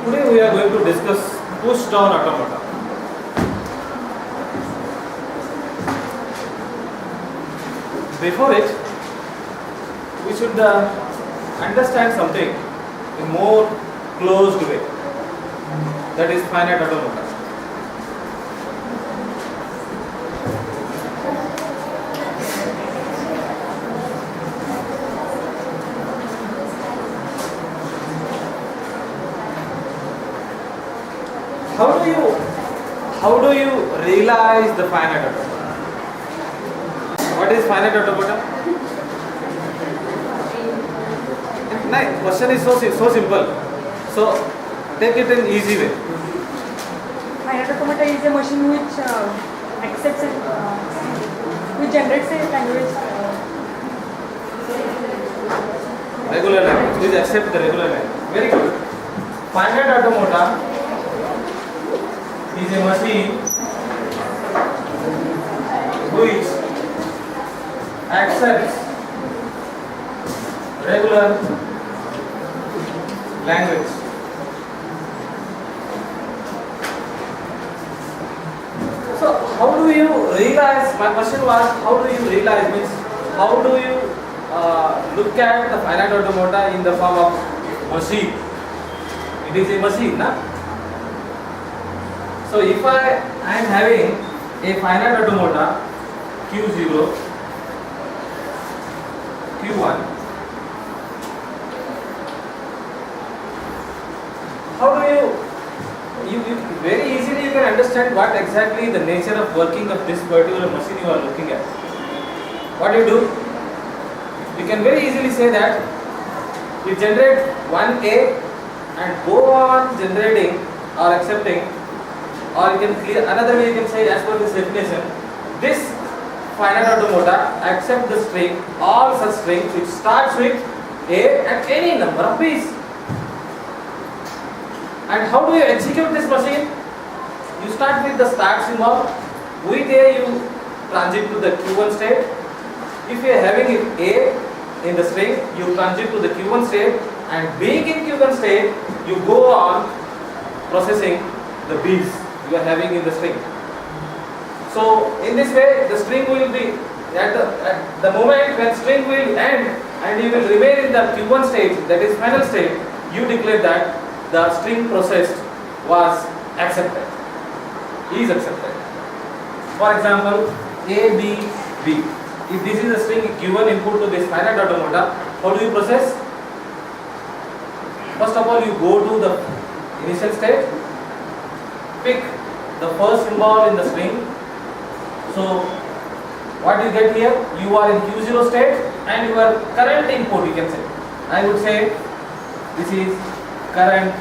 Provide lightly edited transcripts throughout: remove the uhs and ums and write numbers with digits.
Today we are going to discuss push-down automata. Before it, we should understand something in more closed way. That is finite automata. How do you realize the finite automata? What is finite automata? No, question is so simple. So take it in easy way. Finite automata is a machine which accepts it, which generates a language. Regular language. Please accept the regular language. Very good. Finite automata is a machine which accepts regular language. So how do you realize, my question was, how do you realize, means how do you look at the finite automata in the form of machine? It is a machine, na? So if I am having a finite automata Q0, Q1, how do you very easily you can understand what exactly the nature of working of this particular machine you are looking at. What do? You can very easily say that you generate one A and go on generating or accepting. Or you can clear another way, you can say, as per this definition, this finite automata accept the string, all such strings which starts with A and any number of B's. And how do you execute this machine? You start with the start symbol. With A you transit to the Q1 state. If you are having A in the string, you transit to the Q1 state, and being in Q1 state, you go on processing the B's you are having in the string. So in this way the string will be at the moment when string will end and you will remain in the Q1 state, that is final state, you declare that the string processed was accepted, is accepted. For example, A, B, B. If this is a string given input to this finite automata, how do you process? First of all, you go to the initial state, pick the first symbol in the string. So what you get here, you are in Q0 state and your current input, you can say, I would say this is current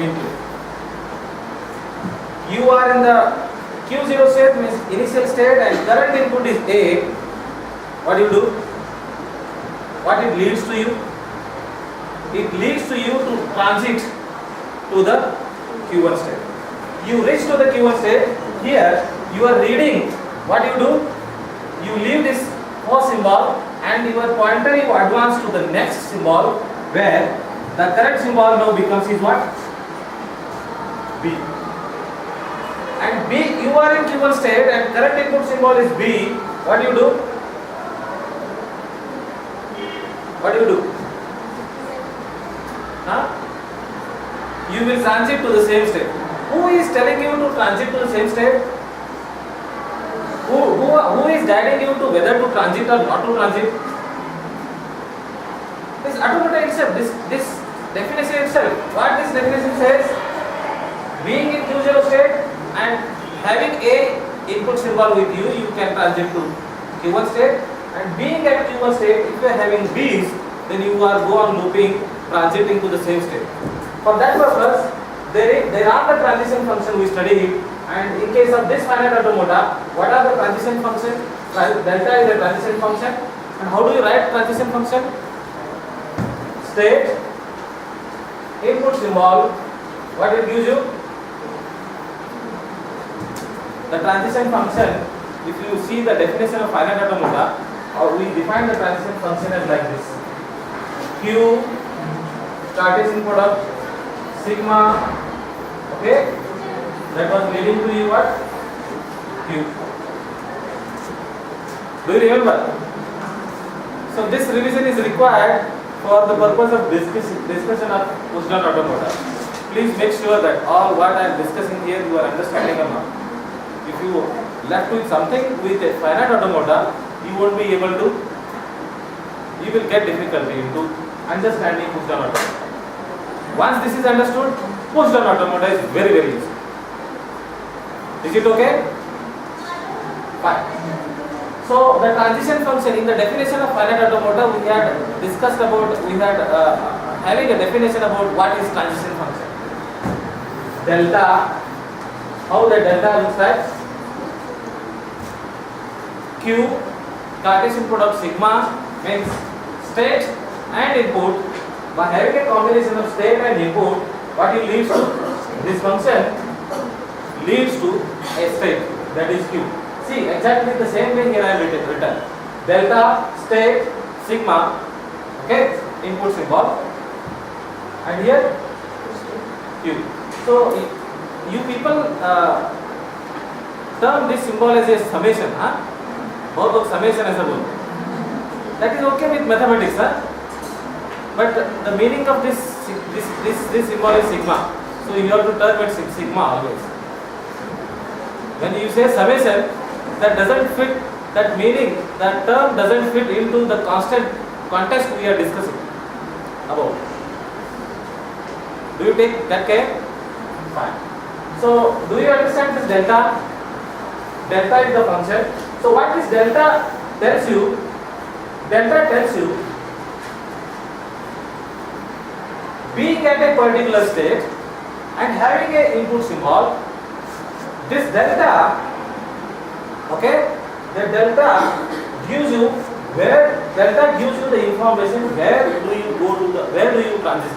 input. You are in the Q0 state, means initial state, and current input is A. What do you do? What it leads to you? It leads to you to transit to the Q1 state. You reach to the Q1 state. Here you are reading. What you do? You leave this first symbol and your pointer you advance to the next symbol, where the current symbol now becomes is what? B. And B, you are in Q1 state and current input symbol is B. What do you do? What do you do? Huh? You will transit to the same state. Who is telling you to transit to the same state? Who is guiding you to whether to transit or not to transit? This automata itself, this definition itself. What this definition says? Being in Q0 state and having A input symbol with you, you can transit to Q1 state. And being at Q1 state, if you are having B's, then you are go on looping, transiting to the same state. For that purpose, there are the transition function we studied, and in case of this finite automata, what are the transition function? Delta is a transition function, and how do you write transition function? State, input symbol, what it gives you? The transition function, if you see the definition of finite automata, we define the transition function as like this. Q Cartesian product sigma, okay, that was leading to you what? Q. Do you remember? So this revision is required for the purpose of discussion of PushDown Automata. Please make sure that all what I am discussing here you are understanding or not. If you left with something with a finite automata, you won't be able to, you will get difficulty into understanding PushDown Automata. Once this is understood, PushDown Automata is very easy. Is it okay? Fine. So the transition function in the definition of finite automata we had discussed about, having a definition about what is transition function. Delta, how the delta looks like? Q, Cartesian product sigma means state and input. By having a combination of state and input, what it leads to? This function leads to a state, that is Q. See, exactly the same way here I have written. Delta, state, sigma, okay, input symbol, and here Q. So, you people term this symbol as a summation, both of summation as a whole. That is okay with mathematics, but the meaning of this symbol is sigma. So, you have to term it sigma always. When you say summation, that doesn't fit, that meaning, that term doesn't fit into the constant context we are discussing about. Do you take that care? Fine. So, do you understand this delta? Delta is the function. So, what this delta tells you? Delta tells you being at a particular state and having a input symbol, this delta, okay, the delta gives you the information where do you go to where do you transit.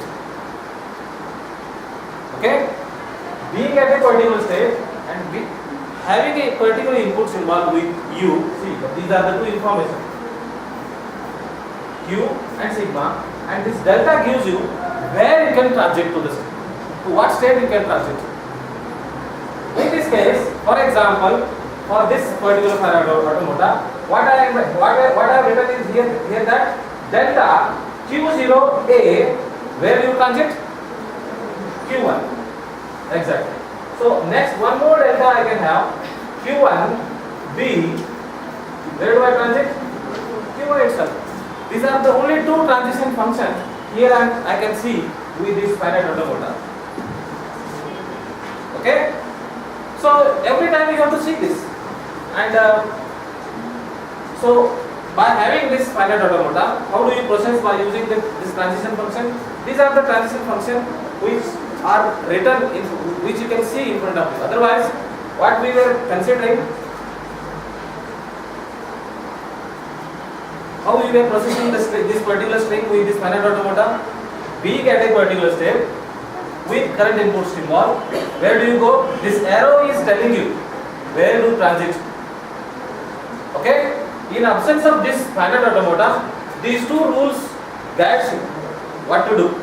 Okay, being at a particular state and having a particular input symbol with u. See, these are the two information, q and sigma, and this delta gives you where you can transit to the state, to what state you can transit. In this case, for example, for this particular finite automata, what I have written is here that delta q0a, where you transit? q1. Exactly. So next one more delta I can have q1b, where do I transit? q1 itself. These are the only two transition functions here I can see with this finite automata. Okay? So every time you have to see this. And so by having this finite automata, how do you process? By using this transition function. These are the transition functions which are written in, which you can see in front of you. Otherwise, what we were considering, how we were processing this particular string with this finite automata, being at a particular state with current input symbol, where do you go? This arrow is telling you where to transit. Okay? In absence of this finite automata, these two rules guides you what to do.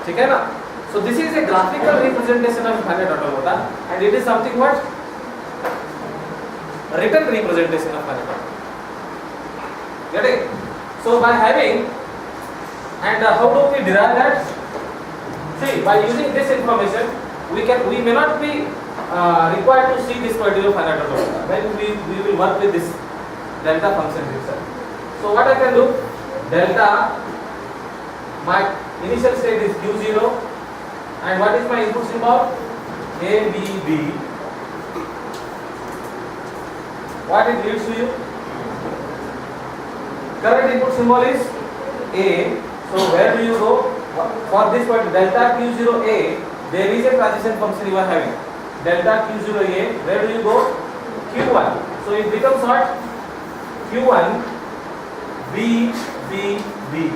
Okay, na? So this is a graphical representation of finite automata, and it is something what? Written representation of finite automata. Get it? So by having, and how do we derive that? See, by using this information, we may not be required to see this particular finite automata. Then we will work with this delta function itself. So what I can do? Delta, my initial state is q0, and what is my input symbol? A, B, B. What it leads to you? Current input symbol is A. So where do you go? For this point, delta q0a, there is a transition function you are having. Delta q0a, where do you go? q1. So it becomes what? q1 b, b, b.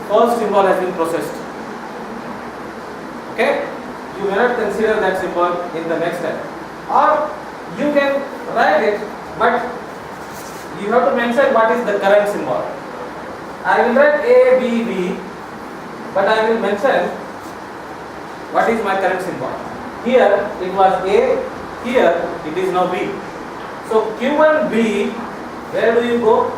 First symbol has been processed. Okay? You may not consider that symbol in the next step. Or you can write it, but you have to mention what is the current symbol. I will write A, B, B. but I will mention what is my current symbol. Here it was A, here it is now B. So Q1B, where do you go?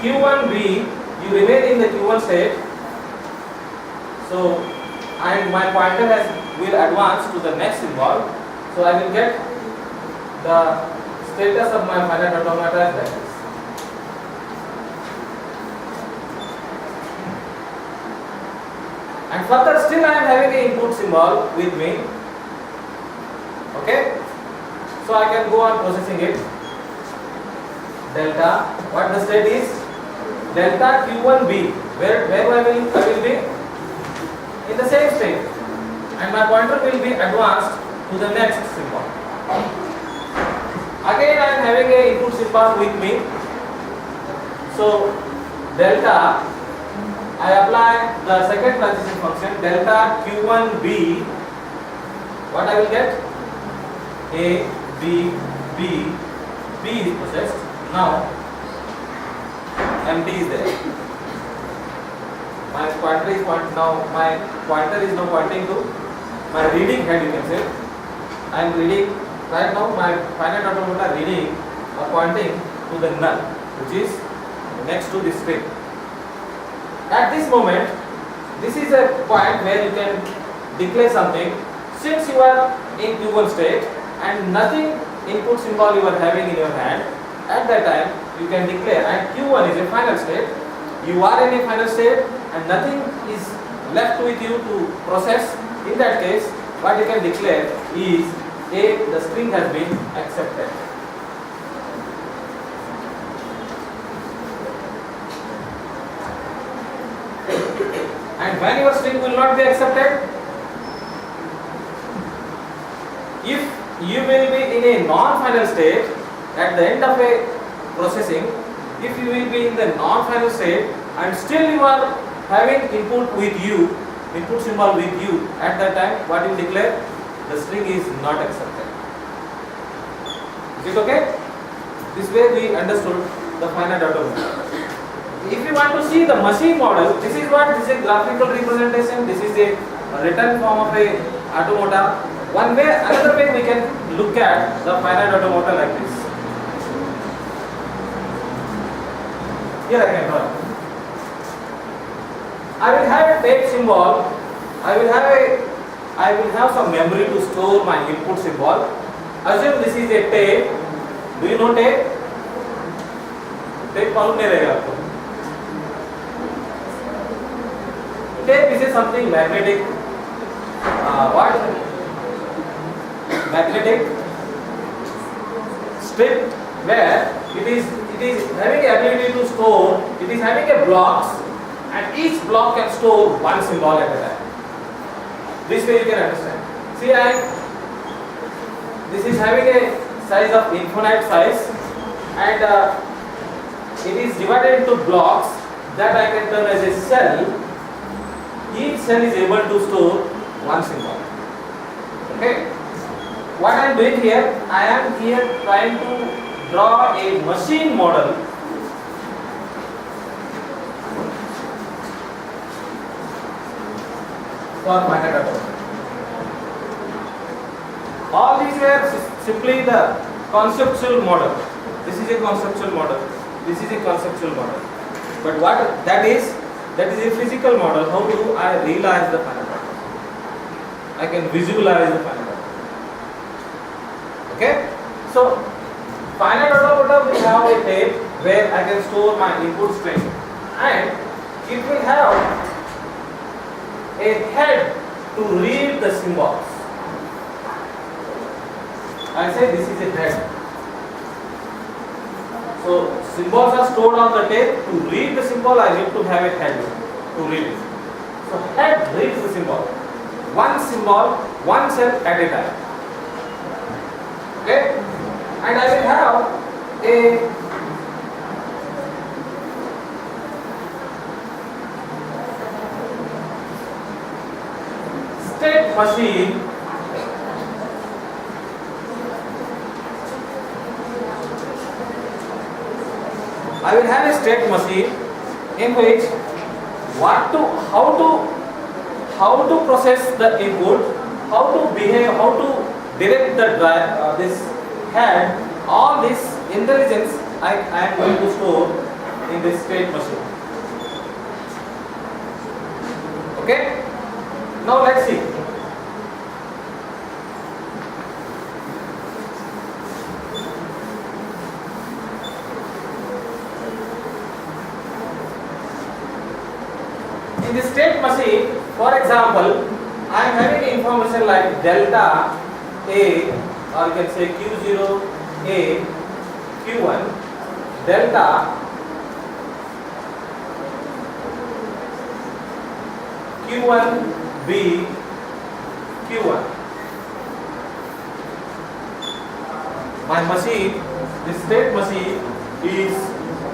Q1B, you remain in the Q1 state. So, and my pointer will advance to the next symbol. So I will get the status of my finite automata as that is. And further still I am having an input symbol with me. Okay? So I can go on processing it. Delta, what the state is? Delta Q1B. Where I will be? In the same state. And my pointer will be advanced to the next symbol. Again I am having a input symbol with me. So delta, I apply the second transition function, delta Q1B. What I will get? A, B, B, B is processed. Now empty is there. My pointer is now pointing to my reading head, you can say. I am reading right now, my finite automata reading or pointing to the null, which is next to this string. At this moment, this is a point where you can declare something. Since you are in Q1 state and nothing input symbol you are having in your hand, at that time you can declare, and Q1 is a final state. You are in a final state and nothing is left with you to process. In that case, what you can declare is A, the string has been accepted. And when your string will not be accepted, if you will be in a non-final state at the end of a processing, if you will be in the non-final state and still you are having input with you, input symbol with you, at that time what you declare? The string is not accepted. Is it okay? This way we understood the finite automata. If you want to see the machine model, this is a graphical representation, this is a written form of a automata. Another way we can look at the finite automata like this. Here I can draw. I will have a tape symbol. I will have some memory to store my input symbol. Assume this is a tape. Do you know tape? Tape मालूम नहीं रहेगा आपको. Tape is something magnetic. Magnetic strip where it is having the ability to store. It is having a blocks, and each block can store one symbol at a time. This way you can understand. See, this is having a size of infinite size, and it is divided into blocks that I can turn as a cell. Each cell is able to store one symbol. Okay. What I am doing here, I am here trying to draw a machine model for finite automata. All these were simply the conceptual model. This is a conceptual model. This is a conceptual model. But what that is a physical model. How do I realize the finite automata? I can visualize the finite automata. Okay? So, finite automata will have a tape where I can store my input string, and it will have a head to read the symbols. I say this is a head. So, symbols are stored on the tape. To read the symbol, I need to have a head to read it. So, head reads the symbol. One symbol, one cell at a time. Okay? And I will have a state machine in which what to how to process the input, how to behave, how to direct the drive, this head, all this intelligence I am going to store in this state machine. Okay? Now let's see. In the state machine, for example, I am having information like delta A, or you can say Q0 A, Q1, delta Q1 B, Q1. My machine, the state machine, is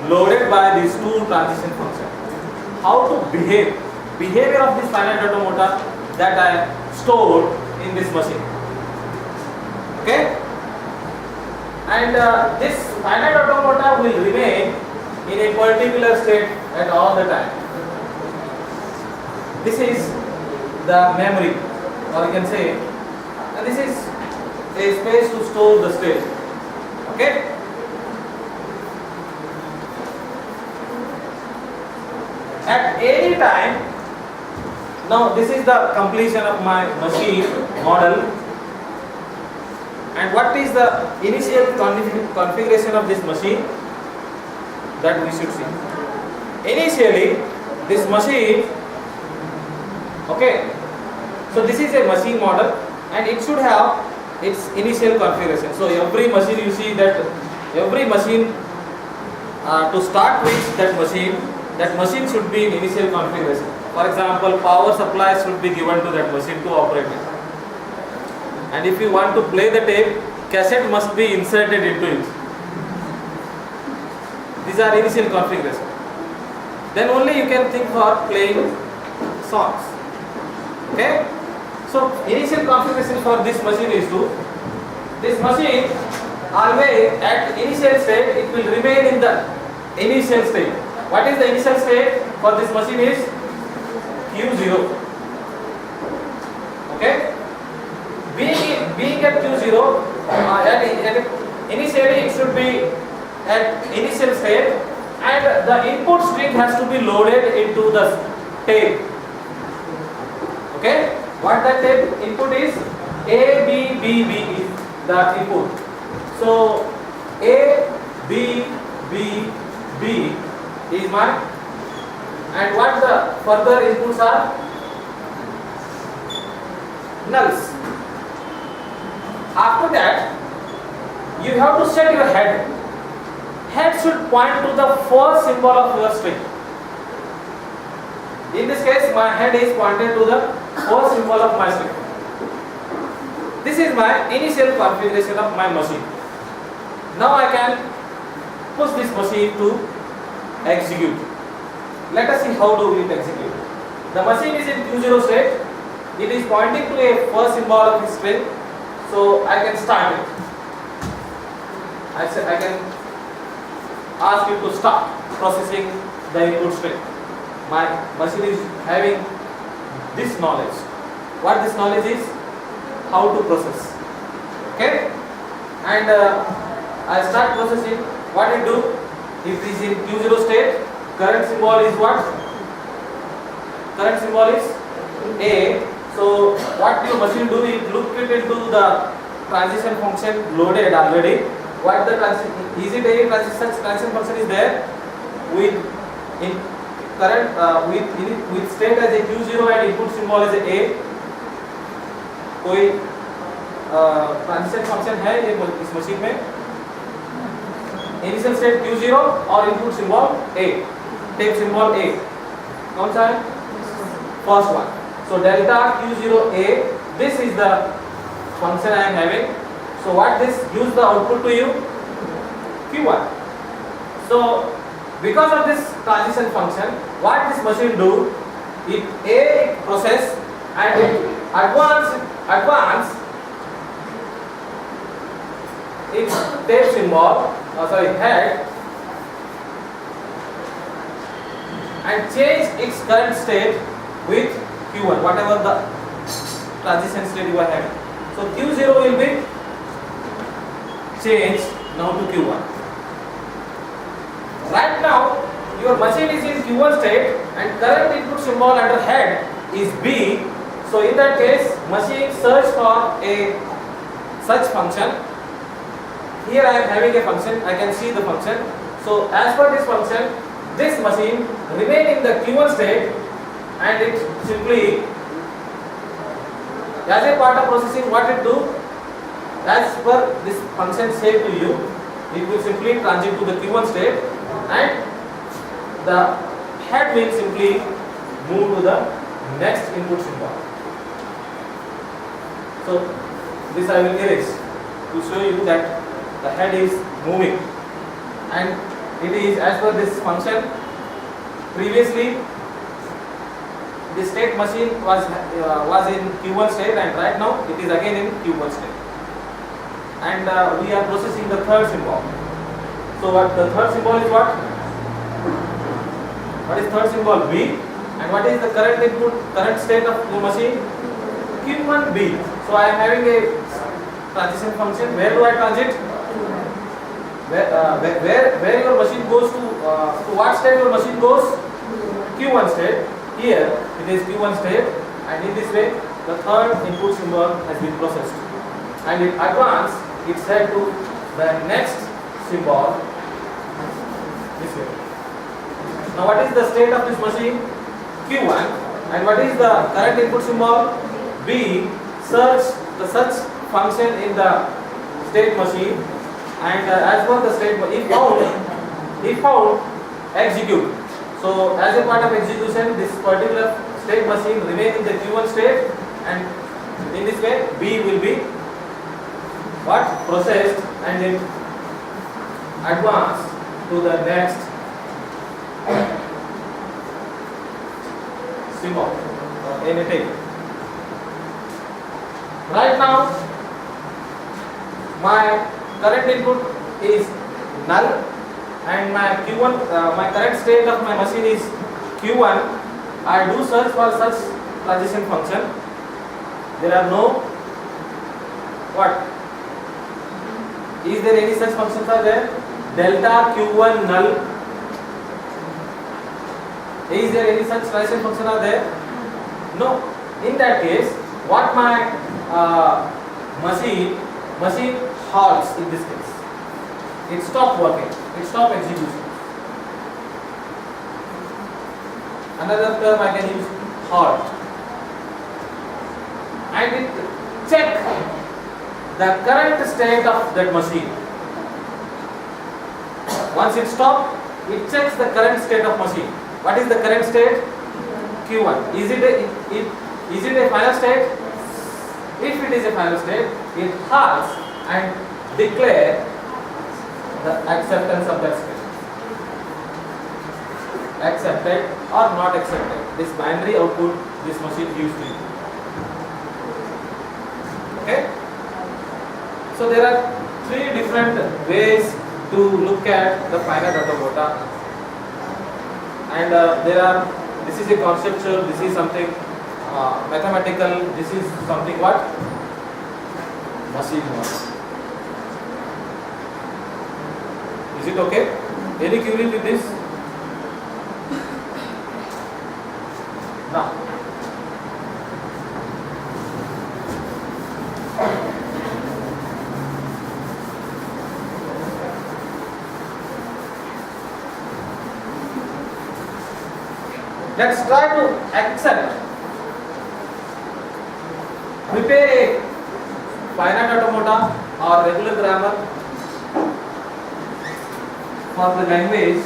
loaded by these two transition functions. How to behave, behavior of this finite automata that I stored in this machine. Okay? And this finite automata will remain in a particular state at all the time. This is the memory, or you can say, and this is a space to store the state. Okay? At any time, now this is the completion of my machine model. And what is the initial configuration of this machine that we should see? Initially, this machine, okay, so this is a machine model and it should have its initial configuration. So every machine, you see that every machine, to start with that machine should be in initial configuration. For example, power supply should be given to that machine to operate it. And if you want to play the tape, cassette must be inserted into it. These are initial configuration. Then only you can think for playing songs. Okay? So initial configuration for this machine is to, this machine always at initial state, it will remain in the initial state. What is the initial state for this machine is Q0. Okay? Being at Q0, initially it should be at initial state and the input string has to be loaded into the tape. Okay? What that tape input is? A, B, B, B is the input. So A, B, B, B is my, and what the further inputs are? Nulls. After that, you have to set your head. Head should point to the first symbol of your string. In this case, my head is pointed to the first symbol of my string. This is my initial configuration of my machine. Now I can push this machine to execute. Let us see how do we execute. The machine is in Q0 state. It is pointing to a first symbol of the string. So I can start it. I can ask you to start processing the input string. My machine is having this knowledge. What this knowledge is? How to process. Okay? And I start processing. What it do? If it is in Q0 state, current symbol is what? Current symbol is A. So what your machine do is look it into the transition function loaded already. What the transition is it a transition function is there with in current with state as a Q0 and input symbol as a कोई transition function है ये इस machine में? Initial state Q0 और input symbol A, tape symbol A, कौन सा है? First one. So delta Q0A, this is the function I am having. So what this gives the output to you? Q1. So because of this transition function, what this machine do? It process and it advance its tape symbol, head and change its current state with Q1, whatever the transition state you are having. So Q0 will be changed now to Q1. Right now your machine is in Q1 state and current input symbol under head is B. So in that case, machine search for a such function. Here I am having a function, I can see the function. So as per this function, this machine remain in the Q1 state and it simply, as a part of processing, what it do, as per this function said to you, it will simply transit to the Q1 state and the head will simply move to the next input symbol. So this I will erase to show you that the head is moving, and it is as per this function. Previously the state machine was in Q1 state and right now it is again in Q1 state, and we are processing the third symbol. So what the third symbol is what? What is third symbol? B. And what is the current input, current state of the machine? Q1B. So I am having a transition function. Where do I transit? Where your machine goes to what state your machine goes? Q1 state. Here it is Q1 state, and in this way the third input symbol has been processed, and it advanced its head to the next symbol this way. Now what is the state of this machine? Q1, and what is the current input symbol? B. Search the such function in the state machine, and as per the state, if found, execute. So as a part of execution, this particular state machine remain in the Q1 state, and in this way B will be what? Processed, and then advance to the next symbol or anything. Right now my current input is null and my Q1, my current state of my machine is Q1. I do search for such transition function. There are no what? Is there any such functions are there? Delta Q1 null. Is there any such transition function are there? No. In that case, what my machine halts in this case. It stops working. It stops execution. Another term I can use, halt. And it check the current state of that machine. Once it stops, it checks the current state of machine. What is the current state? Q1. Is it a final state? If it is a final state, it halts and declare the acceptance of that state. Accepted or not accepted. This binary output this machine gives to you. Okay? So there are three different ways to look at the finite automata, and this is a conceptual, this is something mathematical, this is something what? Machine model. Is it okay? Any query with this? Now, let's try to accept, prepare a finite automata or regular grammar for the language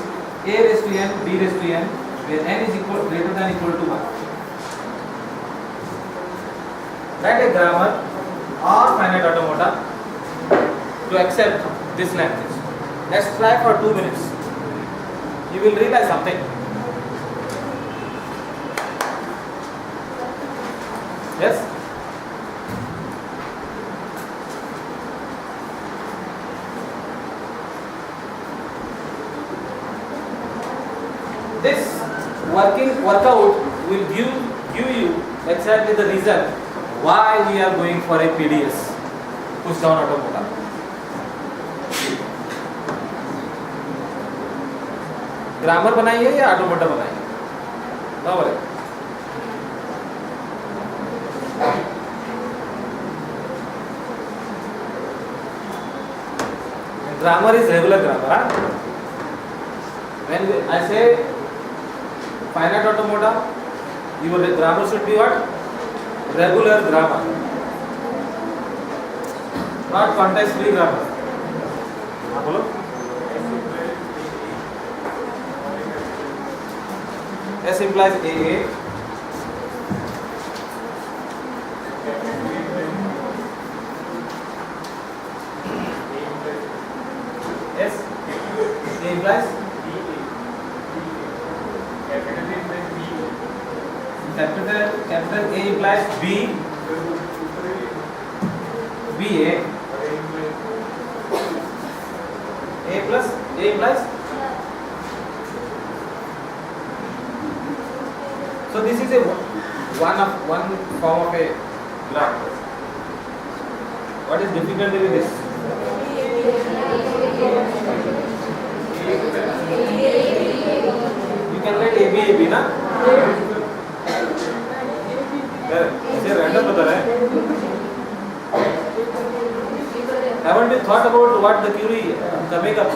a raised to n, b raised to n, where n is greater than equal to 1. Write a grammar or finite automata to accept this language. Let's try for 2 minutes. You will realize something. Yes? This workout will give you exactly the reason why we are going for a PDS, push down automata. Grammar बनाइए या automata बनाइए, बराबर है। Grammar is regular grammar. Huh? When I say finite automata, your grammar should be what? Regular grammar, not context free grammar. हाँ बोलो। S implies AA. S A implies capital A implies B, BA. A plus A implies. So this is a one form of a graph. What is difficulty with this? You can let AB AB na. इसे random बता रहे हैं. Haven't you thought about what the query coming up?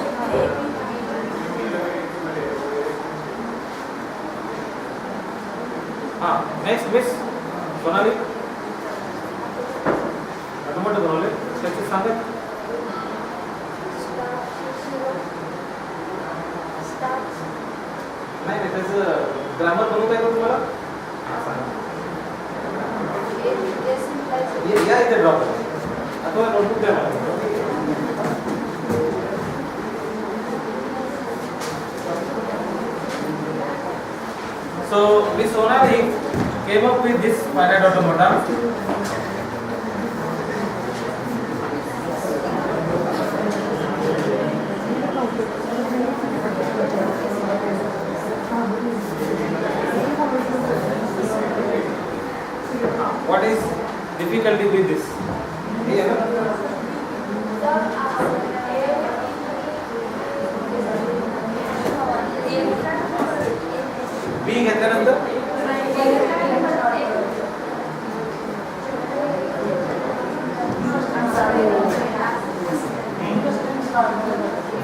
हाँ, next miss Sonali automata बनवले त्याचे सांगा नाही त्याचं grammar बनवता येतं तुम्हाला या इथे ड्रॉप अथवा नोटबुक द्या मला So Miss Sonali came up with this finite automata. What is difficulty with this? B घेतल्यानंतर B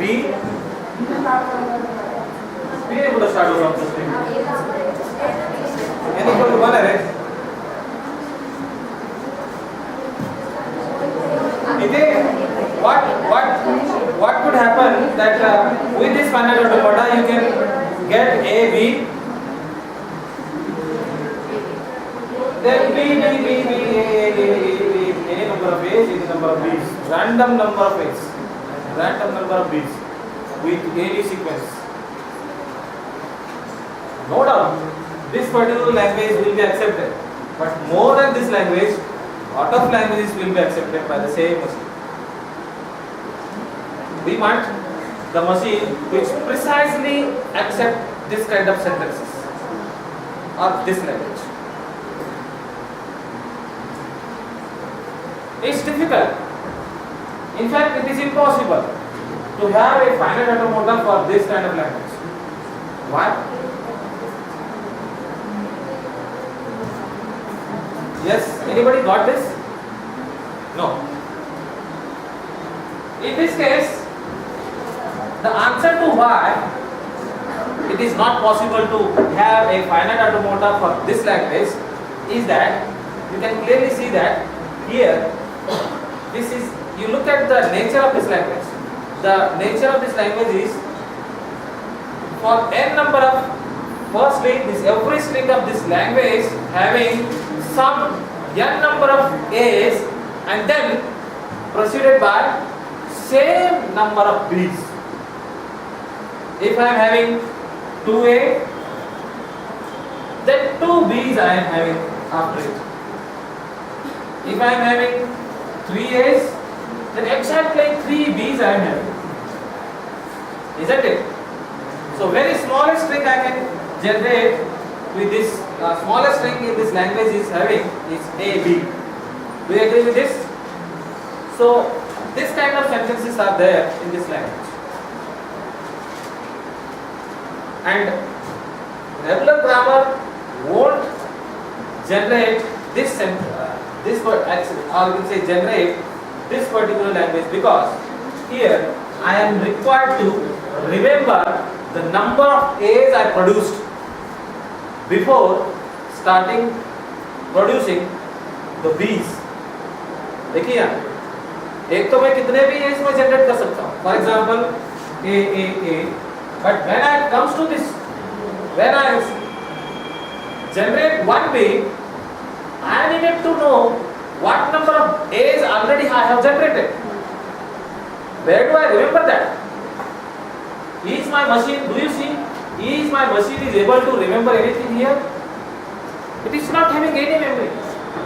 कुठं स्टार्ट होतो आमचं स्ट्रिंग n equal to 1 आहे रे इथे what could happen that with this finite automata you can get A B then B A number of A's, A number of B's, random number of A's, random number of B's with any sequence. No doubt, this particular language will be accepted, but more than this language, lot of languages will be accepted by the same machine. We want the machine which precisely accept this kind of sentences or this language. It's difficult. In fact, it is impossible to have a finite automata for this kind of language. Why? Yes, anybody got this? No. In this case, the answer to why it is not possible to have a finite automata for this language is that you can clearly see that here this is, you look at the nature of this language. The nature of this language is for n number of, firstly this every string of this language having some n number of A's and then proceeded by same number of B's. If I am having 2A, then 2 B's I am having after it. If I am having 3 A's, then exactly 3 B's I am having. Isn't it? So very smallest string I can generate with this smallest string in this language is having is A, B. Do you agree with this? So this kind of sentences are there in this language. And regular grammar won't generate this word actually, or you can say generate this particular language, because here I am required to remember the number of A's I produced before starting producing the B's. देखिए यहाँ एक तो मैं कितने भी A's में generate कर सकता हूँ. For example, A. But when I comes to this, when I generate one B, I needed to know what number of A's already I have generated. Where do I remember that? Is my machine, do you see, is my machine is able to remember anything here? It is not having any memory.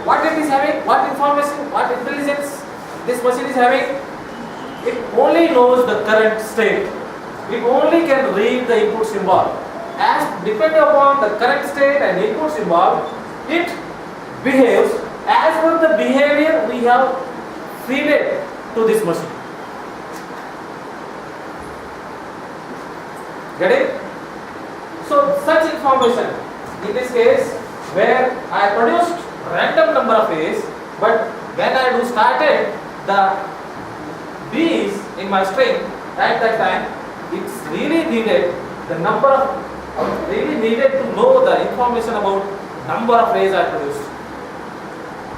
What it is having, what information, what intelligence this machine is having? It only knows the current state. It only can read the input symbol. As depending upon the current state and input symbol, it behaves as per the behavior we have feed it to this machine. Get it? So such information, in this case, where I produced random number of A's, but when I do started the B's in my string, at that time, it's really needed the number of, really needed to know the information about number of A's I produced.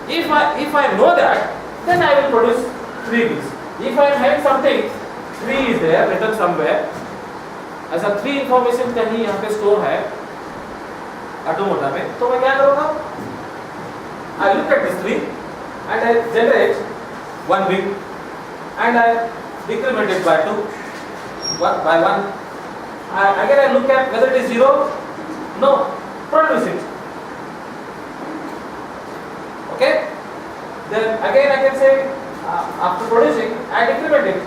If I know that, then I will produce 3 B's. If I am having something, 3 is there written somewhere, ऐसा 3 information कहीं यहाँ पे store है ऑटोमोटा में, तो मैं क्या करूँगा? I look at this 3 and I generate 1 B and I decrement it by 2, by 1. Again I look at whether it is 0. No, produce it. Okay? Then again I can say after producing I decrement it.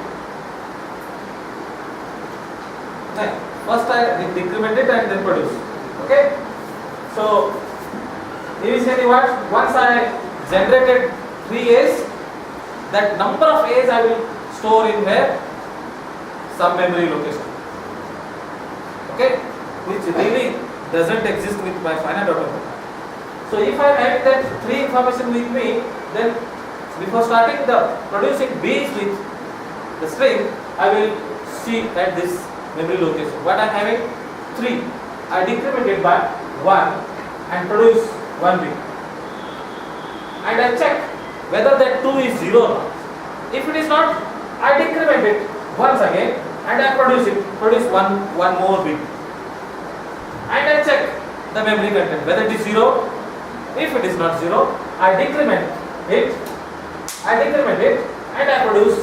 First I decrement it and then produce. Okay? So initially what? Once I generated 3 A's, that number of A's I will store in where? Some memory location. Okay? Which really doesn't exist with my finite automata. So if I have that 3 information with me, then before starting the producing B's with the string, I will see at this memory location. What I am having? 3. I decrement it by 1 and produce 1 B. And I check whether that 2 is 0 or not. If it is not, I decrement it once again and I produce one more B. And I check the memory content whether it is 0. If it is not 0, I decrement it and I produce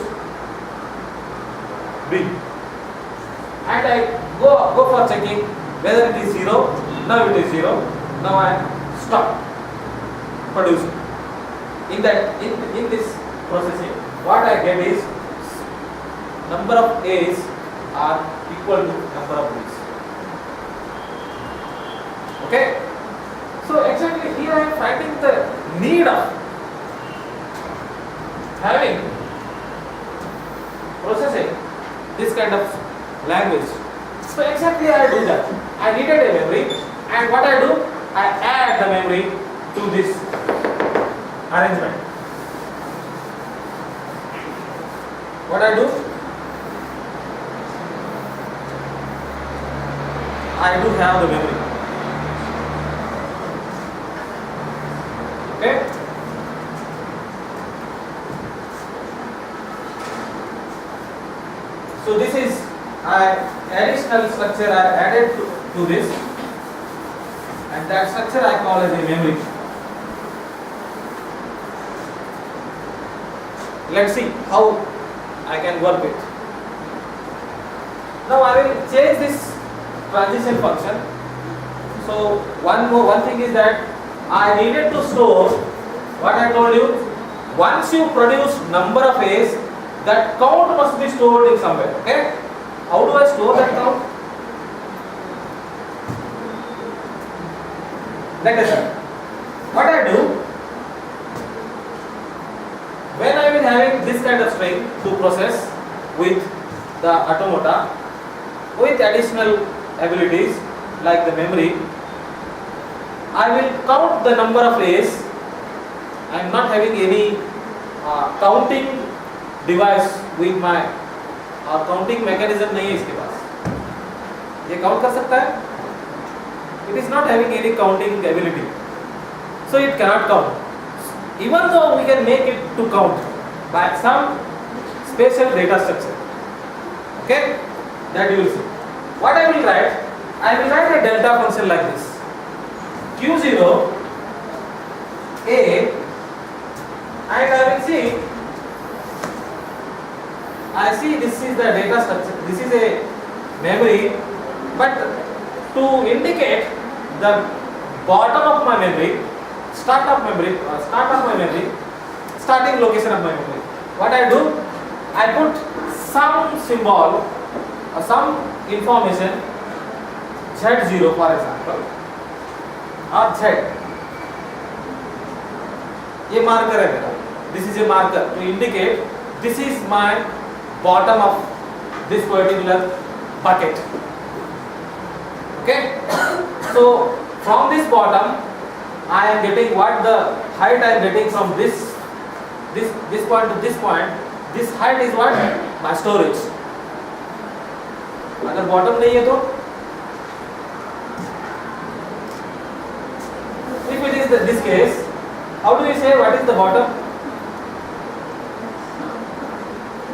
B. And I go for checking whether it is 0. Now it is 0. Now I stop producing. In this processing, what I get is number of A's are equal to number of B's. Okay? So exactly here I am finding the need of having processing this kind of language. So exactly I do that. I needed a memory, and what I do? I add the memory to this arrangement. What I do? I do have the memory. Okay? So this is additional structure I added to this, and that structure I call as a memory. Let's see how I can work with. Now I will change this transition function. So one thing is that I needed to store what I told you. Once you produce number of A's, that count must be stored in somewhere. Okay? How do I store that count? Like I said, what I do when I will having this kind of string to process with the automata with additional abilities like the memory, I will count the number of A's. I am not having any counting device with my counting mechanism नहीं है इसके पास. ये count कर सकता है? It is not having any counting ability, so it cannot count. Even though we can make it to count by some special data structure. Okay, that you will see. What I will write? I will write a delta function like this. Q0 A, and I will see. I see this is the data structure. This is a memory, but to indicate the bottom of my memory, start of my memory, starting location of my memory. What I do? I put some symbol or some information, Z0 for example, or Z. ये marker है मेरा. This is a marker to indicate this is my bottom of this particular bucket. Okay. So from this bottom, I am getting what the height I am getting from this point to this point. This height is what? My storage. अगर bottom नहीं है तो if it is this case, how do you say what is the bottom?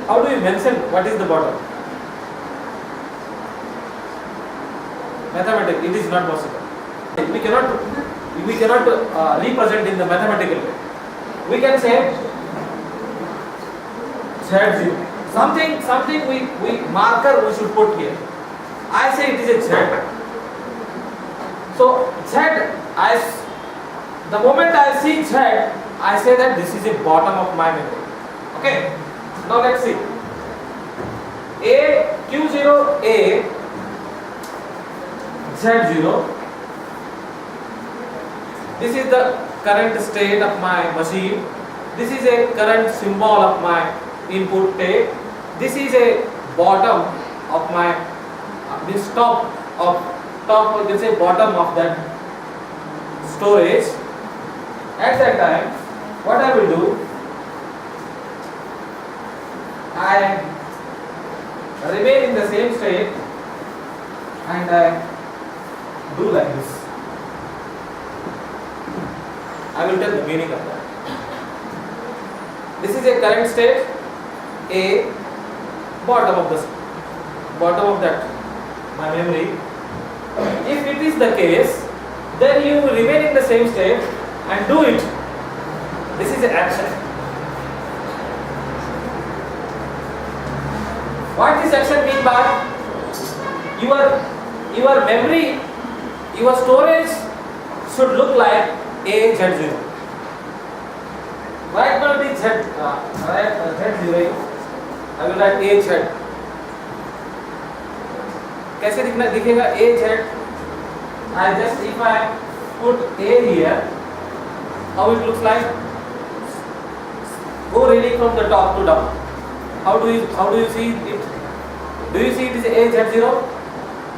How do you mention what is the bottom? Mathematics, it is not possible. We cannot represent in the mathematical way. We can say Z0. Something we marker we should put here. I say it is a Z. So Z, the moment I see Z, I say that this is the bottom of my memory. Okay. Now let's see. Q0 A Z0. This is the current state of my machine. This is a current symbol of my input tape. This is a bottom of my this top you can say bottom of that storage. At that time, what I will do, I remain in the same state and I do like this. I will tell the meaning of that. This is a current state, A, bottom of that my memory. If it is the case, then you will remain in the same state and do it. This is an action. What this action mean by? Your memory, your storage should look like A Z0. Right now it is Z0. I will write A Z. कैसे दिखेगा A Z? If I put A here, how it looks like? Go reading from the top to down. How do you see it? Do you see it is A Z0?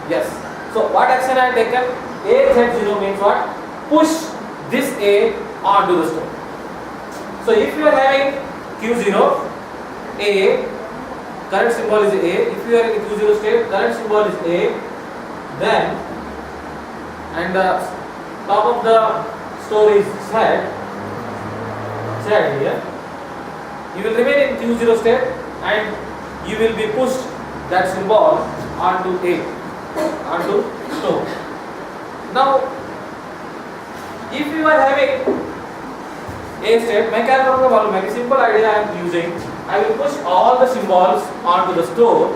Yes. So what action I have taken? A Z0 means what? Push this A onto the store. So if you are having Q0 A, current symbol is A. If you are in Q0 state, current symbol is A. Then and the top of the store is Z here. You will remain in Q0 state and you will be pushed that symbol onto A, onto store. Now, if you are having A state, मैं क्या करूँगा मालूम है कि simple idea I am using. I will push all the symbols onto the store,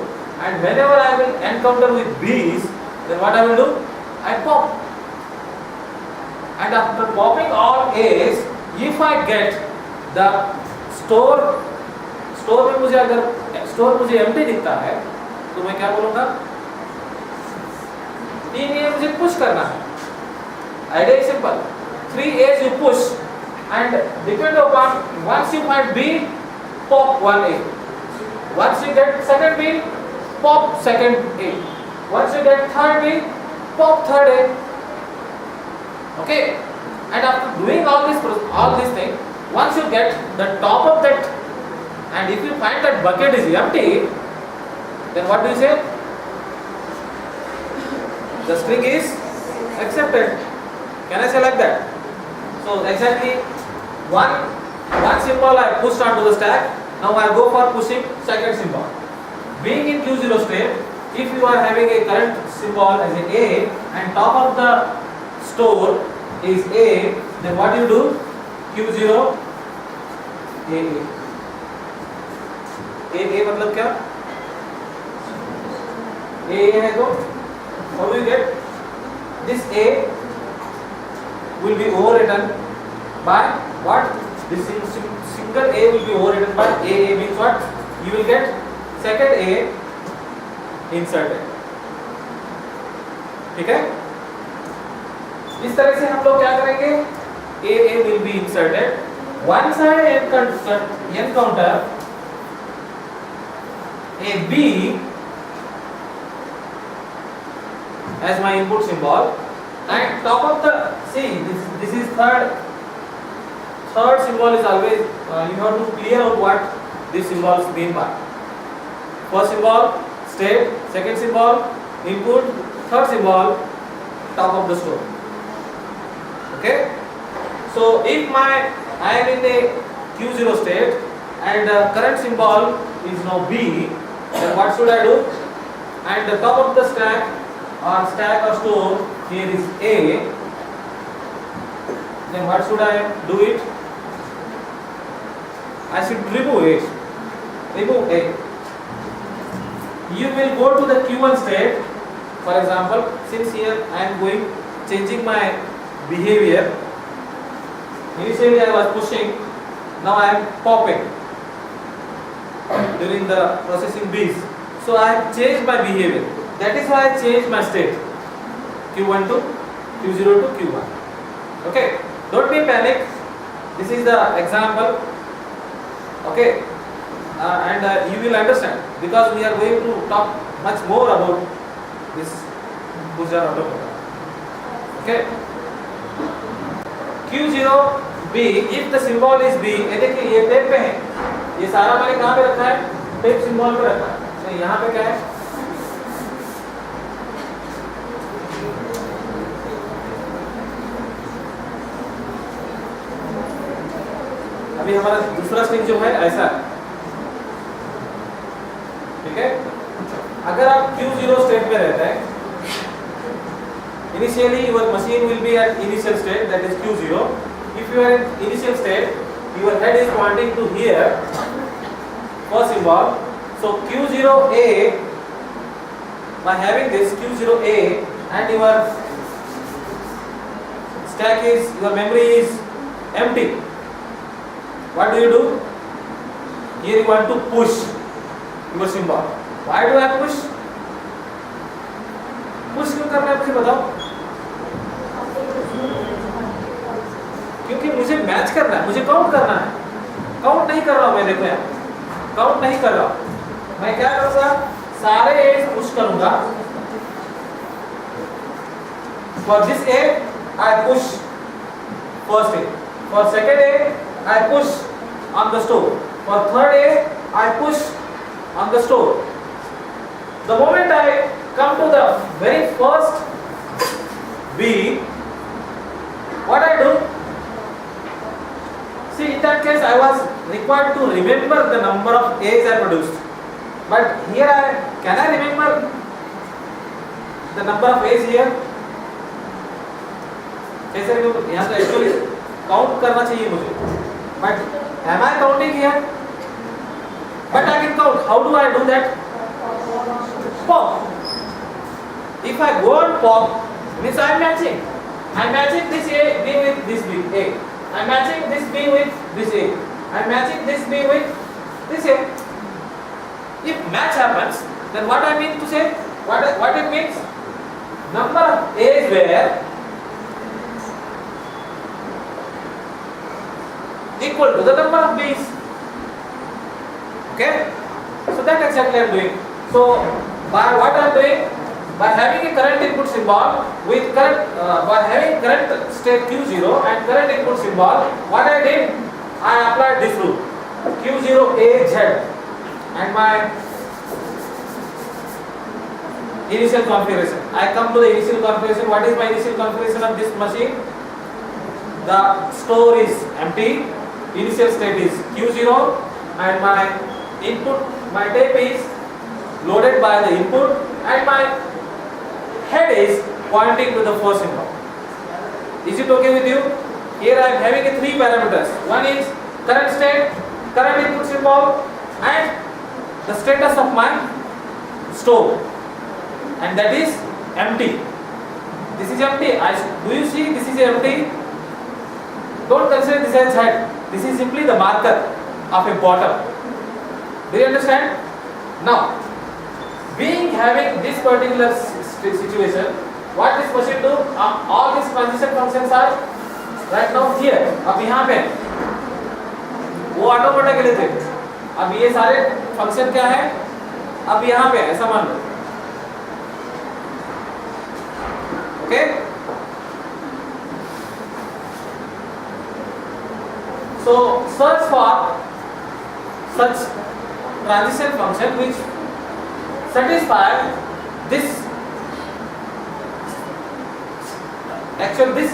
and whenever I will encounter with B's, then what I will do? I pop. And after popping all A's, if I get the store में मुझे अगर store मुझे empty दिखता है तो मैं क्या बोलूँगा? 3 ये मुझे पुश करना है. Idea is simple. 3 A's you push, and depend upon once you find B, pop 1 A. Once you get second B, pop second A. Once you get third B, pop third A. Okay. And after doing all this thing, once you get the top of that, and if you find that bucket is empty, then what do you say? The string is accepted. Can I say like that? So exactly one symbol I pushed onto the stack. Now I go for pushing second symbol. Being in Q0 state, if you are having a current symbol as A and top of the store is A, then what you do? Q0 A मतलब क्या? A है तो how do you get? This A will be overwritten by what? This single A will be overwritten by A means what? You will get second A inserted. ठीक है? इस तरह से हम लोग क्या करेंगे? A will be inserted. Once I encounter a B as my input symbol, and top of the this is third symbol is always you have to clear out what this symbol mean by. First symbol state, second symbol input, third symbol top of the store. Okay, so if I am in the Q0 state and current symbol is now B, then what should I do? And the top of the stack or store here is A, then what should I do it? I should remove A. You will go to the Q1 state. For example, since here I am changing my behavior. Initially I was pushing, now I am popping during the processing B's. So I have changed my behavior. That is why I changed my state. Q1 to Q0 to Q1. Okay, don't be panic. This is the example. Okay, and you will understand because we are going to talk much more about this PushDown Automata. Okay, Q0 B. If the symbol is B, ये देखिए ये tape पे है. ये सारा मैंने कहाँ पे रखा है? टेप सिंबल पे रखा है. तो यहाँ पे क्या है? अभी हमारा दूसरा स्ट्रिंग जो है ऐसा है. ठीक है? अगर आप Q0 स्टेट में रहते हैं, initially your machine will be at initial state, that is Q0. If you are in initial state, your head is pointing to here, first symbol. So Q0A, by having this Q0A and your stack is, your memory is empty, what do you do? Here you want to push your symbol. Why do I push? Push क्यों करना है मुझे बताओ? क्योंकि मुझे match करना है, मुझे काउंट करना है. काउंट नहीं कर रहा हूं मैं, देखो यार, काउंट नहीं कर रहा हूं. मैं क्या करूंगा? सारे एज पुश करूंगा. For this A, I push first A. For second A, I push on the store. For third A, I push on the store. The moment I come to the very first B, what I do? See, in that case I was required to remember the number of A's I produced. But here can I remember the number of A's here? कैसे remember? यहाँ तो actually count करना चाहिए मुझे. But am I counting here? But I can count. How do I do that? Pop. If I go on pop, means I am matching. I am matching this A B with this B A. I am matching this B with this A. I am matching this B with this A. If match happens, then what I mean to say? What it means? Number of A's where equal to the number of bees. Okay, so that exactly I am doing. So by what I am doing, by having a current input symbol with current by having current state Q0 and current input symbol, what I did, I applied this rule Q0AZ and my initial configuration. I come to the initial configuration. What is my initial configuration of this machine? The store is empty, initial state is Q0 and my input, my tape is loaded by the input and my head is pointing to the first symbol. Is it okay with you? Here I am having a 3 parameters. One is current state, current input symbol and the status of my store, and that is empty. This is empty. Do you see this is empty? Don't consider this as head. This is simply the marker of a bottom. Do you understand? Now, being having this particular situation, what this machine do? All these transition functions are right now here. अब यहाँ पे वो automata के लिए थे. अब ये सारे फंक्शन क्या है? अब यहाँ पे ऐसा मान लो. Okay? So search for such transition function which satisfy this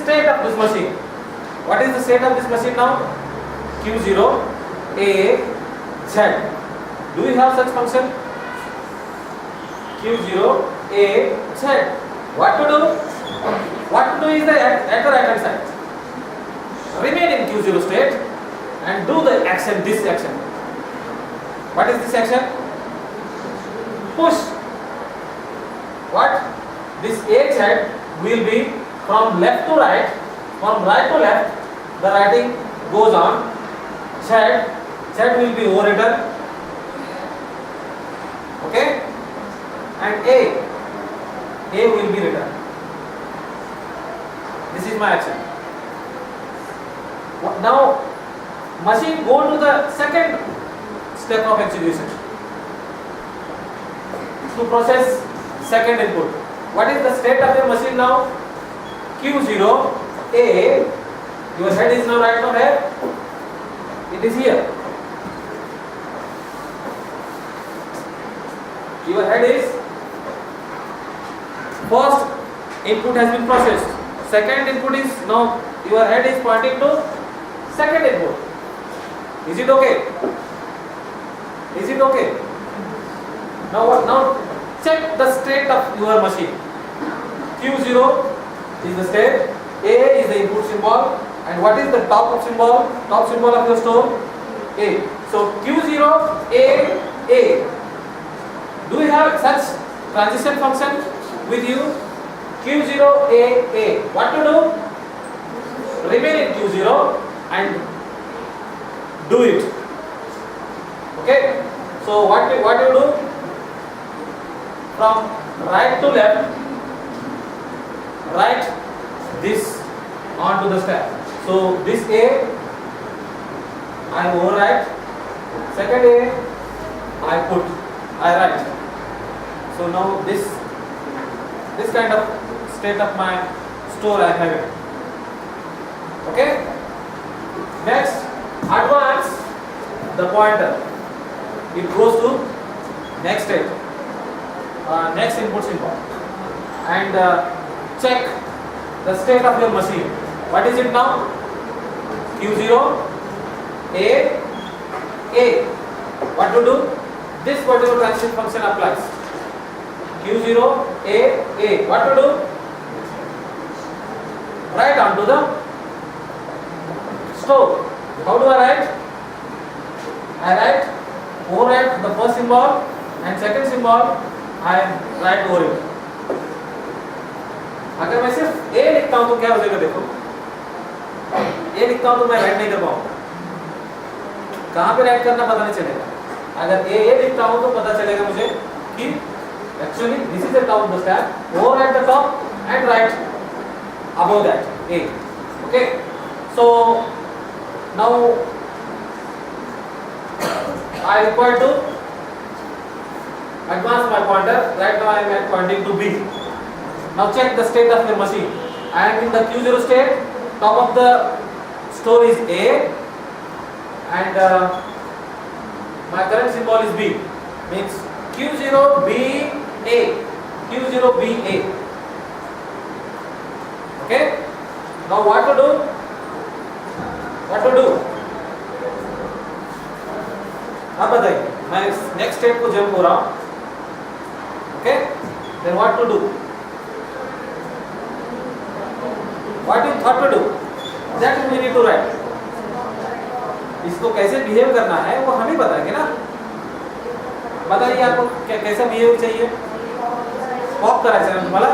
state of this machine. What is the state of this machine now? Q0AZ. Do you have such function? Q0AZ. What to do? What to do is the at the right hand side. Remain in Q0 state and do the action, this action. What is this action? Push. What? This AZ will be from left to right, from right to left. The writing goes on. Z will be overwritten. Okay? And A will be written. This is my action. Now, machine go to the second step of execution to process second input. What is the state of your machine now? Q0A. Your head is now right now here. It is here. Your head is first input has been processed. Second input is now your head is pointing to second input. Is it okay? Is it okay? Now what? Now check the state of your machine. Q0 is the state, A is the input symbol, and what is the top of symbol? Top symbol of your store? A. So Q0A. Do you have such transition function with you? Q0A. What to do? Remain in Q0 and do it. Okay? So what you do? From right to left, write this onto the stack. So this A I overwrite, second A I write. So now this kind of state of my store I have it. Okay? Next, advance the pointer. It goes to next state, next input symbol, and check the state of your machine. What is it now? Q0A. What to do? This particular transition function applies. Q0A. What to do? Write onto the store. How do I write? I overwrite the first symbol and second symbol I write over it. अगर मैं सिर्फ A लिखता हूँ तो क्या हो जाएगा? देखो, A लिखता हूँ तो मैं राइट नहीं कर पाऊंगा. कहाँ पे राइट करना पता नहीं चलेगा. अगर A लिखता हूँ तो पता चलेगा मुझे कि actually this is the top of the stack. Overwrite the top and write above that A. Okay. So Now I require to advance my pointer. Right now I am at pointing to B. Now check the state of your machine. I am in the Q0 state. Top of the store is A, and my current symbol is B. Means Q0BA. Q0BA. Okay. Now what to do? What to do? अब बताइए, मैं next step को jump हो रहा हूँ. Okay? Then what to do? What you thought to do? That we need to write. इसको कैसे behave करना है वो हमें बताएंगे ना. बताइए आपको कैसा बिहेव चाहिए. पॉप करायचं आहे तुम्हाला.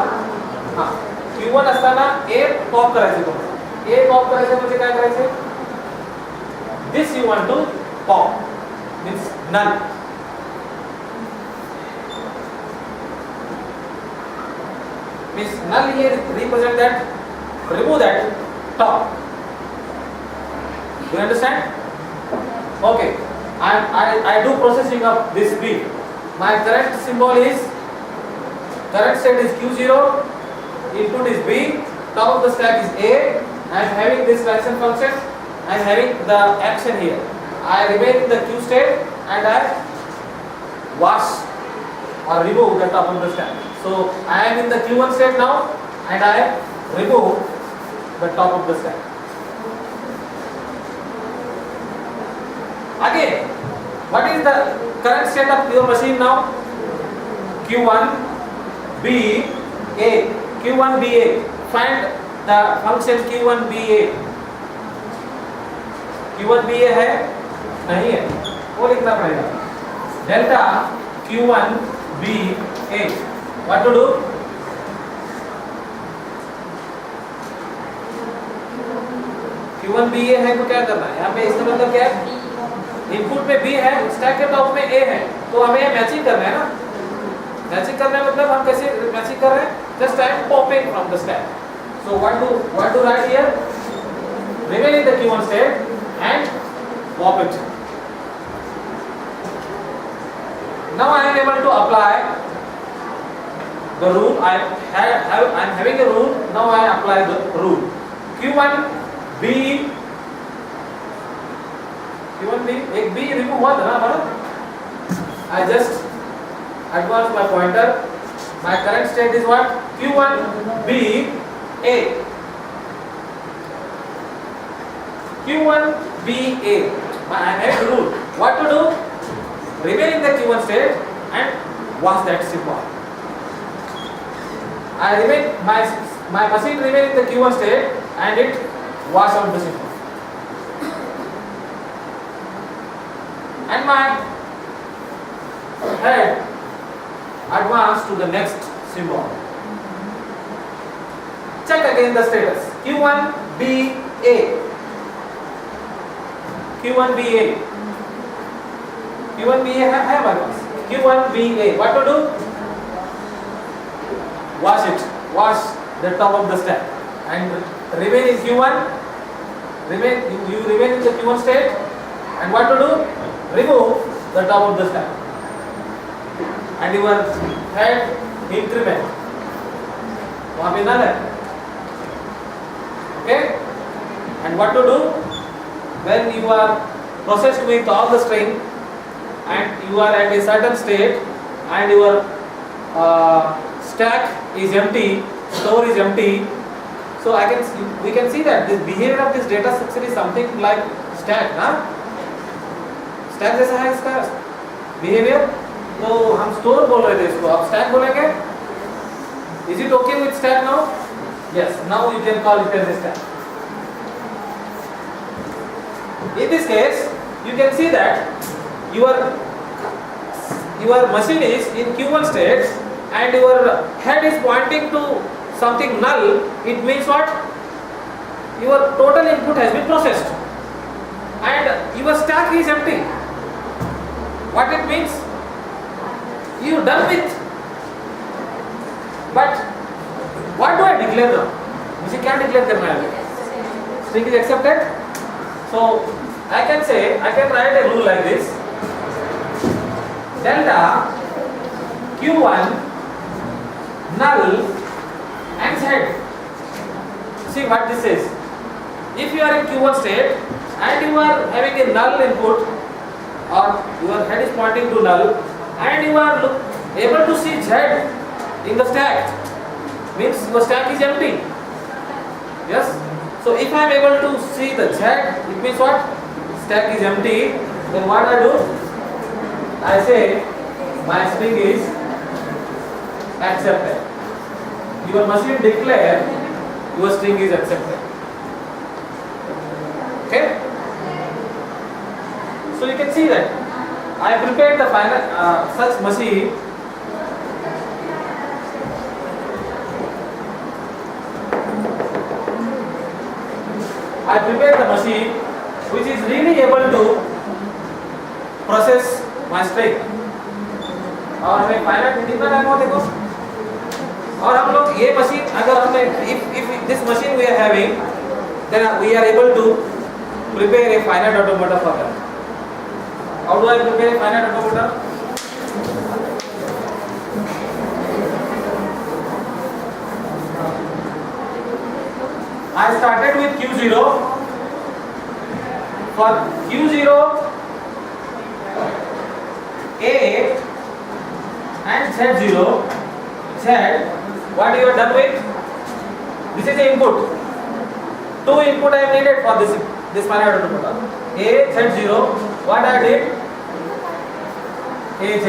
हां, Q1 असताना A पॉप करायचं तुम्हाला. A पॉप करायचं म्हणजे काय करायचं? This you want to pop. Means null. Means null here represent that, remove that top. Do you understand? Okay. I do processing of this B. My current symbol is, current state is Q0, input is B, top of the stack is A. I am having this function. I am having the action here. I remain in the Q state and I wash or remove the top of the stack. So I am in the Q1 state now and I remove the top of the stack. Again, what is the current state of your machine now? Q1 B A. Q1 B A. Find the function Q1 B A. Q1 B A है? नहीं है, वो लिखना पड़ेगा. Delta Q1 B A. What to do? Q1 B A है तो क्या करना है? यहाँ पे इसका मतलब क्या है? इनपुट में B है, स्टैक के टॉप में A है, तो हमें मैचिंग करना है ना. मैचिंग करना है मतलब हम कैसे मैचिंग कर रहे हैं? Just I am popping from the stack. So what to write here? Remain in the Q1 state and pop it. Now I am able to apply the rule. I am having a rule. Now I apply the rule. Q1 B. एक B remove हुआ था ना हमारा. I just advance my pointer. My current state is what? Q1 B A. Q1 B A. I have a rule. What to do? Remain in the Q1 state and wash that symbol. I remain, my machine remain in the Q1 state and it wash out the symbol. And my head advance to the next symbol. Check again the status. Q1 B A. Q1 B A. Q1 B A है हमारे पास. Q1 B A. What to do? Wash it. Wash the top of the stack and remain in Q1. You remain in the Q1 state. And what to do? Remove the top of the stack. And your head increment. वहाँ पे null है. Okay? And what to do? When you are processed with all the string and you are at a certain state and your stack is empty, store is empty, so we can see that this behavior of this data structure is something like stack, ना? Stack जैसा है इसका behavior. तो हम store बोल रहे थे इसको, अब stack बोलेंगे. Is it okay with stack now? Yes. Now you can call it as a stack. In this case, you can see that your machine is in Q1 state and your head is pointing to something null. It means what? Your total input has been processed and your stack is empty. What it means? You done with. But what do I declare now? मुझे क्या declare करना है? String is accepted. So I can write a rule like this: delta Q1 null and Z. See what this is. If you are in Q1 state and you are having a null input, or your head is pointing to null, and you are able to see Z in the stack, means your stack is empty. Yes. So if I am able to see the Z, it means what? Stack is empty. Then what I do? I say my string is accepted. Your machine declare your string is accepted. Okay. So you can see that I prepared the final such machine. I prepared the machine which is really able to process my string. और हमें final कितना time होगा देखो. और हम लोग ये machine अगर हमने if this machine we are having, then we are able to prepare a finite automata for that. How do I prepare a finite automata? I started with Q0. For Q0, A and Z0, Z, what you are done with? This is the input. Two input I have needed for this finite automata. A, Z0, what I did? A, Z.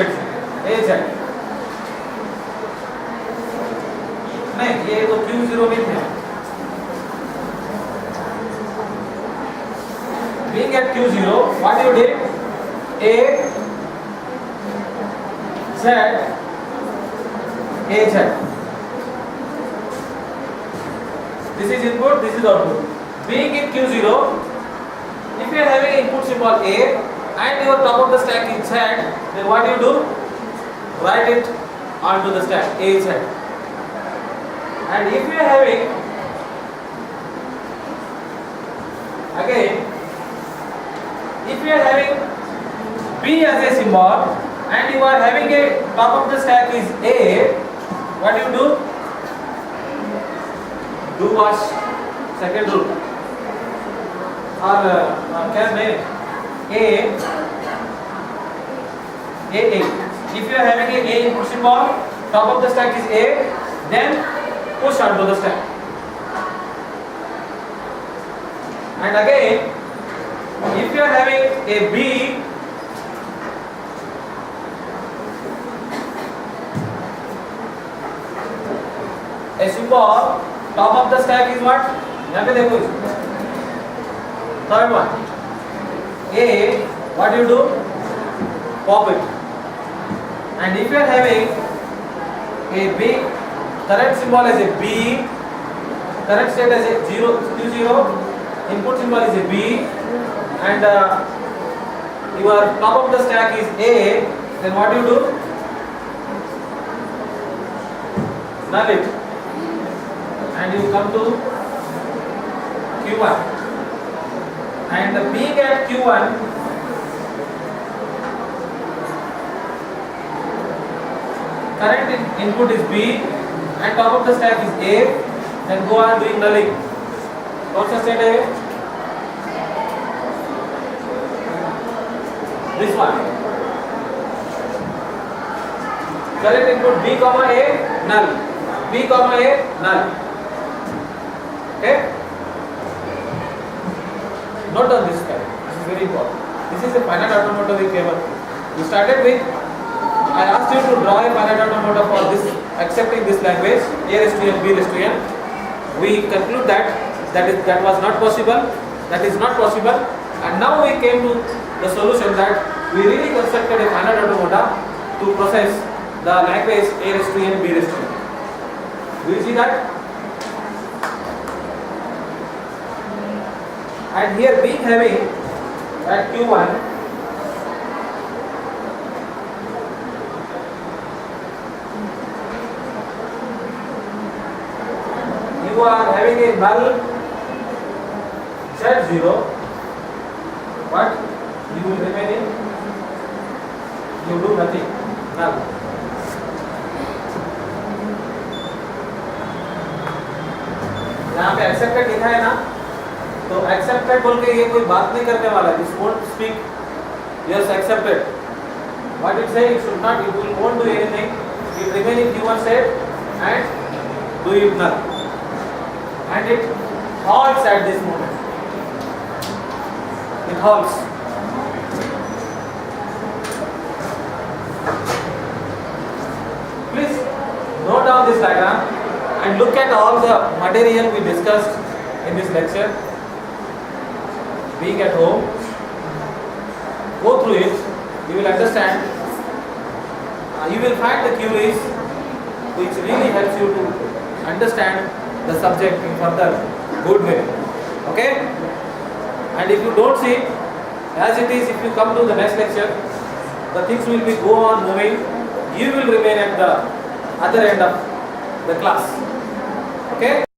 नहीं, ये तो Q0 में थे. Being at Q0, what you did? A, Z, A, Z. This is input, this is output. Being in Q0, if you are having input symbol A and your top of the stack is Z, then what you do? Write it onto the stack, A, Z. And if you are having, again, if you are having B as a symbol and you are having a top of the stack is A, what do you do? Do wash, second rule. Or क्या है? A. If you are having a input symbol, top of the stack is A, then push onto the stack. And again, if you are having a B, a symbol, top of the stack is what? यहाँ पे देखो इसको. Third one, A, what do you do? Pop it. And if you are having a B, current symbol is a B, current state is a Q0, input symbol is a B, and your top of the stack is A, then what do you do? Null it. And you come to Q1. And being at Q1, current input is B, and top of the stack is A, then go on doing nulling. What's the state A? This one. Current input B comma A, null. B comma A, null. Okay? Note down this step. This is very important. This is a finite automata we came up. We started with, I asked you to draw a finite automata for this, accepting this language, A raised to n, B raised to n. We conclude that was not possible, that is not possible, and now we came to the solution that we really constructed a finite automata to process the language A raised to n, B raised to n. Do you see that? And here being having at Q1, you are having a null Z0 What? You will remain in, you do nothing. Now, यहाँ पे accepted लिखा है ना, तो accepted बोल के ये कोई बात नहीं करने वाला. This won't speak. Yes, accepted. What it say? It should not. It will won't do anything. It remain in given state and do it null. And it halts at this moment. It halts. Please note down this diagram and look at all the material we discussed in this lecture. Being at home, go through it, you will understand. You will find the queries which really helps you to understand the subject in further good way. Okay? And if you don't see, as it is, if you come to the next lecture, the things will be go on moving. You will remain at the other end of the class. Okay?